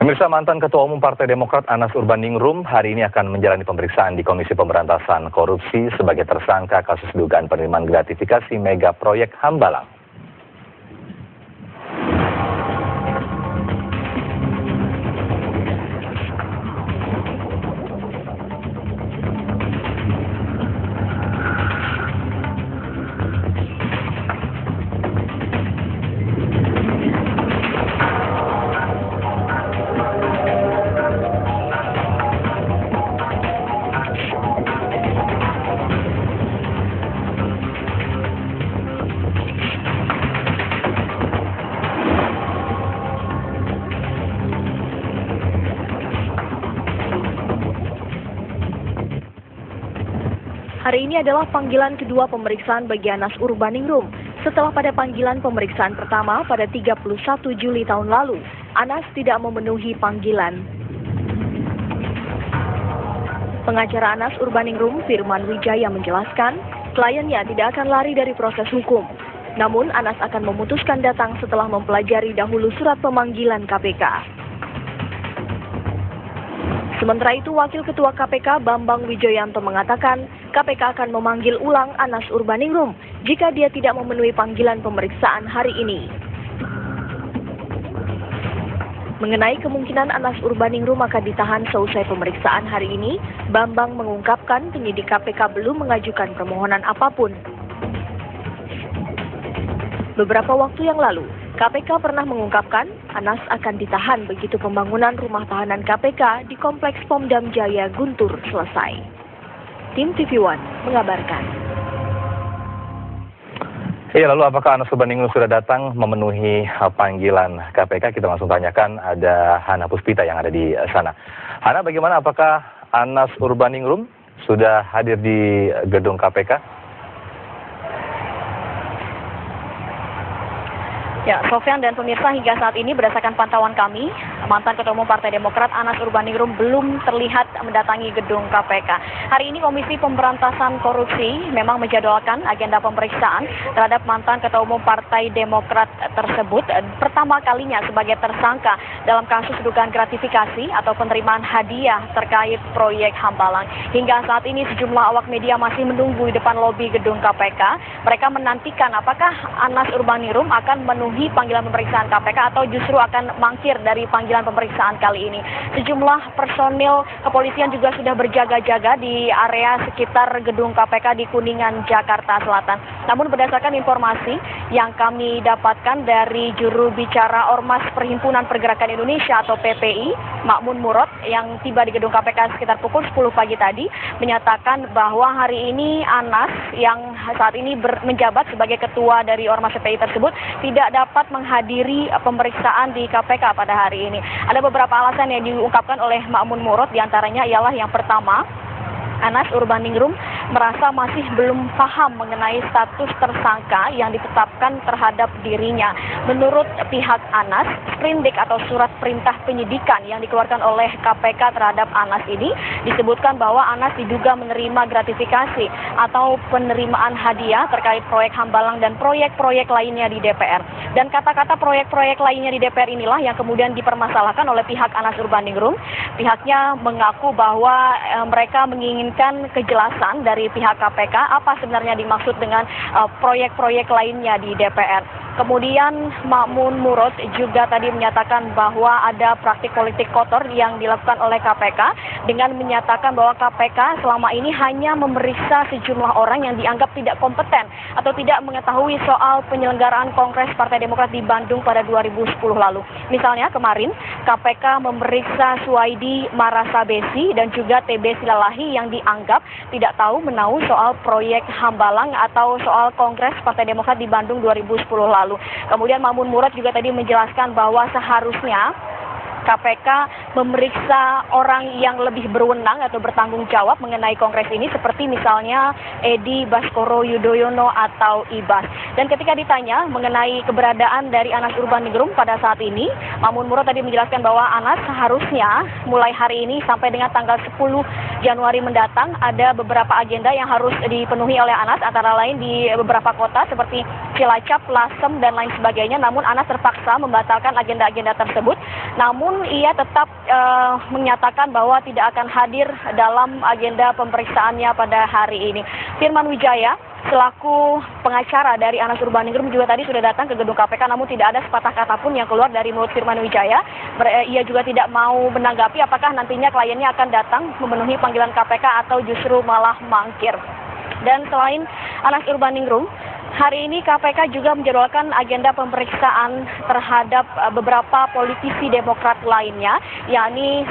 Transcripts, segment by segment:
Pemirsa, mantan Ketua Umum Partai Demokrat Anas Urbaningrum hari ini akan menjalani pemeriksaan di Komisi Pemberantasan Korupsi sebagai tersangka kasus dugaan penerimaan gratifikasi mega proyek Hambalang. Hari ini adalah panggilan kedua pemeriksaan bagi Anas Urbaningrum. Setelah pada panggilan pemeriksaan pertama pada 31 Juli tahun lalu, Anas tidak memenuhi panggilan. Pengacara Anas Urbaningrum, Firman Wijaya, menjelaskan, kliennya tidak akan lari dari proses hukum. Namun, Anas akan memutuskan datang setelah mempelajari dahulu surat pemanggilan KPK. Sementara itu, Wakil Ketua KPK Bambang Wijoyanto mengatakan KPK akan memanggil ulang Anas Urbaningrum jika dia tidak memenuhi panggilan pemeriksaan hari ini. Mengenai kemungkinan Anas Urbaningrum akan ditahan seusai pemeriksaan hari ini, Bambang mengungkapkan penyidik KPK belum mengajukan permohonan apapun. Beberapa waktu yang lalu, KPK pernah mengungkapkan Anas akan ditahan begitu pembangunan rumah tahanan KPK di Kompleks Pom Dam Jaya Guntur selesai. Tim TV One mengabarkan. Iya, lalu apakah Anas Urbaningrum sudah datang memenuhi panggilan KPK? Kita langsung tanyakan, ada Hana Puspita yang ada di sana. Hana, bagaimana, apakah Anas Urbaningrum sudah hadir di gedung KPK? Ya, Sofyan dan pemirsa, hingga saat ini berdasarkan pantauan kami, mantan Ketua Umum Partai Demokrat Anas Urbaningrum belum terlihat mendatangi gedung KPK. Hari ini Komisi Pemberantasan Korupsi memang menjadwalkan agenda pemeriksaan terhadap mantan Ketua Umum Partai Demokrat tersebut pertama kalinya sebagai tersangka dalam kasus dugaan gratifikasi atau penerimaan hadiah terkait proyek Hambalang. Hingga saat ini sejumlah awak media masih menunggu di depan lobi gedung KPK. Mereka menantikan apakah Anas Urbaningrum akan memenuhi panggilan pemeriksaan KPK atau justru akan mangkir dari panggilan pemeriksaan kali ini. Sejumlah personil kepolisian juga sudah berjaga-jaga di area sekitar gedung KPK di Kuningan, Jakarta Selatan. Namun berdasarkan informasi yang kami dapatkan dari juru bicara Ormas Perhimpunan Pergerakan Indonesia atau PPI, Makmun Murad, yang tiba di gedung KPK sekitar pukul 10 pagi tadi, menyatakan bahwa hari ini Anas yang saat ini menjabat sebagai ketua dari Ormas PPI tersebut tidak dapat menghadiri pemeriksaan di KPK pada hari ini. Ada beberapa alasan yang diungkapkan oleh Makmun Murad, diantaranya ialah yang pertama, Anas Urbaningrum merasa masih belum paham mengenai status tersangka yang ditetapkan terhadap dirinya. Menurut pihak Anas, sprindik atau surat perintah penyidikan yang dikeluarkan oleh KPK terhadap Anas ini disebutkan bahwa Anas diduga menerima gratifikasi atau penerimaan hadiah terkait proyek Hambalang dan proyek-proyek lainnya di DPR. Dan kata-kata proyek-proyek lainnya di DPR inilah yang kemudian dipermasalahkan oleh pihak Anas Urbaningrum. Pihaknya mengaku bahwa mereka menginginkan kejelasan dari pihak KPK apa sebenarnya dimaksud dengan proyek-proyek lainnya di DPR. Kemudian Makmun Murad juga tadi menyatakan bahwa ada praktik politik kotor yang dilakukan oleh KPK dengan menyatakan bahwa KPK selama ini hanya memeriksa sejumlah orang yang dianggap tidak kompeten atau tidak mengetahui soal penyelenggaraan Kongres Partai Demokrat di Bandung pada 2010 lalu. Misalnya kemarin KPK memeriksa Suwaidi Marasabesi dan juga TB Silalahi yang dianggap tidak tahu menahu soal proyek Hambalang atau soal Kongres Partai Demokrat di Bandung 2010 lalu. Kemudian Makmun Murad juga tadi menjelaskan bahwa seharusnya KPK memeriksa orang yang lebih berwenang atau bertanggung jawab mengenai kongres ini, seperti misalnya Edi Baskoro Yudhoyono atau Ibas. Dan ketika ditanya mengenai keberadaan dari Anas Urbaningrum pada saat ini, Mamun Murad tadi menjelaskan bahwa Anas seharusnya mulai hari ini sampai dengan tanggal 10 Januari mendatang ada beberapa agenda yang harus dipenuhi oleh Anas, antara lain di beberapa kota seperti Cilacap, Lasem, dan lain sebagainya. Namun Anas terpaksa membatalkan agenda-agenda tersebut. Namun ia tetap menyatakan bahwa tidak akan hadir dalam agenda pemeriksaannya pada hari ini. Firman Wijaya selaku pengacara dari Anas Urbaningrum juga tadi sudah datang ke gedung KPK, namun tidak ada sepatah kata pun yang keluar dari mulut Firman Wijaya. Ia juga tidak mau menanggapi apakah nantinya kliennya akan datang memenuhi panggilan KPK atau justru malah mangkir. Dan selain Anas Urbaningrum, hari ini KPK juga menjadwalkan agenda pemeriksaan terhadap beberapa politisi Demokrat lainnya, yakni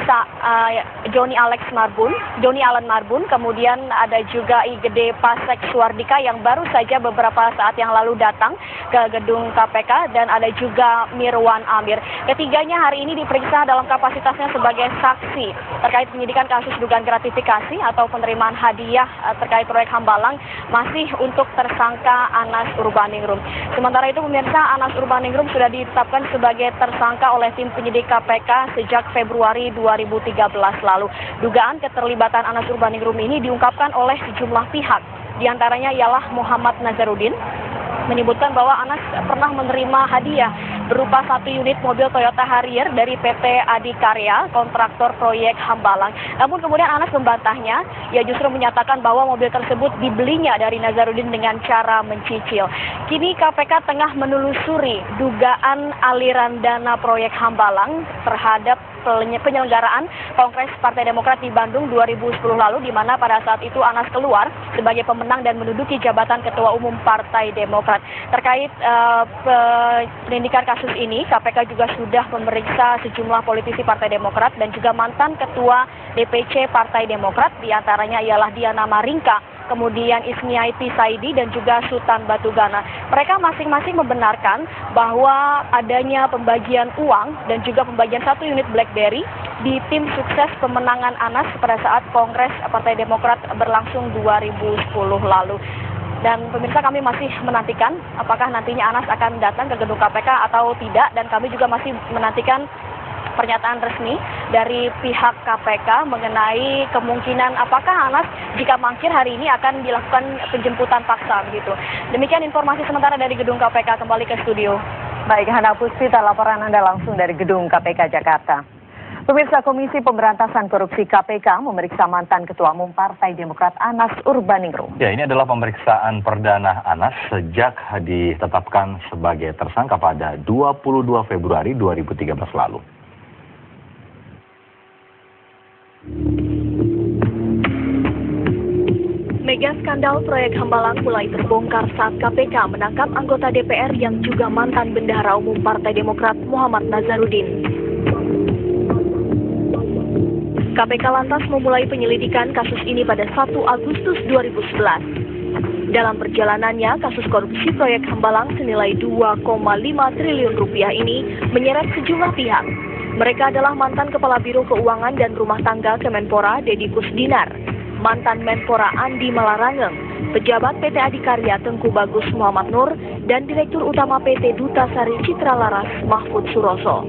Joni Allen Marbun, kemudian ada juga Igede Pasek Suardika yang baru saja beberapa saat yang lalu datang ke gedung KPK, dan ada juga Mirwan Amir. Ketiganya hari ini diperiksa dalam kapasitasnya sebagai saksi terkait penyidikan kasus dugaan gratifikasi atau penerimaan hadiah terkait proyek Hambalang, masih untuk tersangka Anas Urbaningrum. Sementara itu pemirsa, Anas Urbaningrum sudah ditetapkan sebagai tersangka oleh tim penyidik KPK sejak Februari 2013 lalu. Dugaan keterlibatan Anas Urbaningrum ini diungkapkan oleh sejumlah pihak. Di antaranya ialah Muhammad Nazarudin, menyebutkan bahwa Anas pernah menerima hadiah berupa 1 unit mobil Toyota Harrier dari PT Adikarya, kontraktor proyek Hambalang. Namun kemudian Anas membantahnya. Ia justru menyatakan bahwa mobil tersebut dibelinya dari Nazarudin dengan cara mencicil. Kini KPK tengah menelusuri dugaan aliran dana proyek Hambalang terhadap penyelenggaraan Kongres Partai Demokrat di Bandung 2010 lalu, di mana pada saat itu Anas keluar sebagai pemenang dan menduduki jabatan Ketua Umum Partai Demokrat. Terkait penyelidikan kasus ini, KPK juga sudah memeriksa sejumlah politisi Partai Demokrat dan juga mantan Ketua DPC Partai Demokrat, di antaranya ialah Diana Maringka, kemudian Ismiati Saidi, dan juga Sultan Batugana. Mereka masing-masing membenarkan bahwa adanya pembagian uang dan juga pembagian 1 unit BlackBerry di tim sukses pemenangan Anas pada saat Kongres Partai Demokrat berlangsung 2010 lalu. Dan pemirsa, kami masih menantikan apakah nantinya Anas akan datang ke gedung KPK atau tidak, dan kami juga masih menantikan pernyataan resmi dari pihak KPK mengenai kemungkinan apakah Anas jika mangkir hari ini akan dilakukan penjemputan paksa begitu. Demikian informasi sementara dari gedung KPK, kembali ke studio. Baik, Hana Puspita, laporan Anda langsung dari gedung KPK Jakarta. Pemirsa, Komisi Pemberantasan Korupsi KPK memeriksa mantan Ketua Umum Partai Demokrat Anas Urbaningrum. Ya, ini adalah pemeriksaan perdana Anas sejak ditetapkan sebagai tersangka pada 22 Februari 2013 lalu. Mega skandal proyek Hambalang mulai terbongkar saat KPK menangkap anggota DPR yang juga mantan Bendahara Umum Partai Demokrat Muhammad Nazarudin. KPK lantas memulai penyelidikan kasus ini pada 1 Agustus 2011. Dalam perjalanannya, kasus korupsi proyek Hambalang senilai 2,5 triliun rupiah ini menyeret sejumlah pihak. Mereka adalah mantan Kepala Biro Keuangan dan Rumah Tangga Kemenpora Deddy Kusdinar, mantan Menpora Andi Malarangeng, pejabat PT Adikarya Tengku Bagus Muhammad Nur, dan Direktur Utama PT Duta Sari Citra Laras Mahfud Suroso.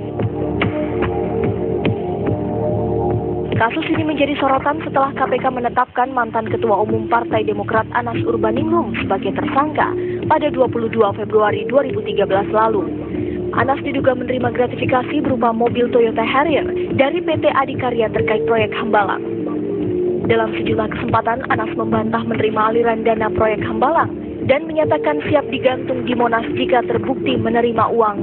Kasus ini menjadi sorotan setelah KPK menetapkan mantan Ketua Umum Partai Demokrat Anas Urbaningrum sebagai tersangka pada 22 Februari 2013 lalu. Anas diduga menerima gratifikasi berupa mobil Toyota Harrier dari PT Adikarya terkait proyek Hambalang. Dalam sejumlah kesempatan, Anas membantah menerima aliran dana proyek Hambalang dan menyatakan siap digantung di Monas jika terbukti menerima uang.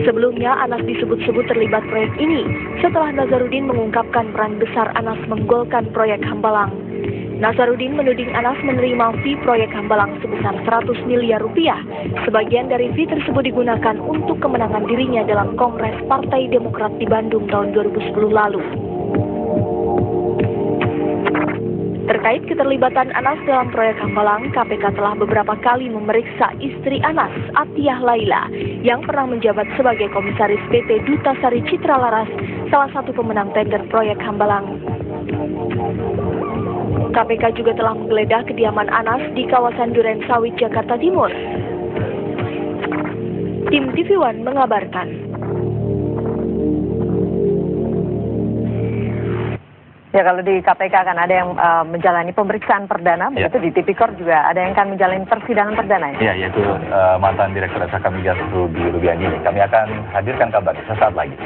Sebelumnya, Anas disebut-sebut terlibat proyek ini setelah Nazarudin mengungkapkan peran besar Anas menggolkan proyek Hambalang. Nazarudin menuding Anas menerima fee proyek Hambalang sebesar 100 miliar rupiah. Sebagian dari fee tersebut digunakan untuk kemenangan dirinya dalam Kongres Partai Demokrat di Bandung tahun 2010 lalu. Terkait keterlibatan Anas dalam proyek Hambalang, KPK telah beberapa kali memeriksa istri Anas, Atiyah Laila, yang pernah menjabat sebagai komisaris PT Duta Sari Citra Laras, salah satu pemenang tender proyek Hambalang. KPK juga telah menggeledah kediaman Anas di kawasan Duren Sawit, Jakarta Timur. Tim TV One mengabarkan. Ya, kalau di KPK kan ada yang menjalani pemeriksaan perdana, begitu di Tipikor juga ada yang akan menjalani persidangan perdana ya? Ya, yaitu mantan Direktur Eksaka Migas Ruby Rubiandini. Kami akan hadirkan kabar sesaat lagi.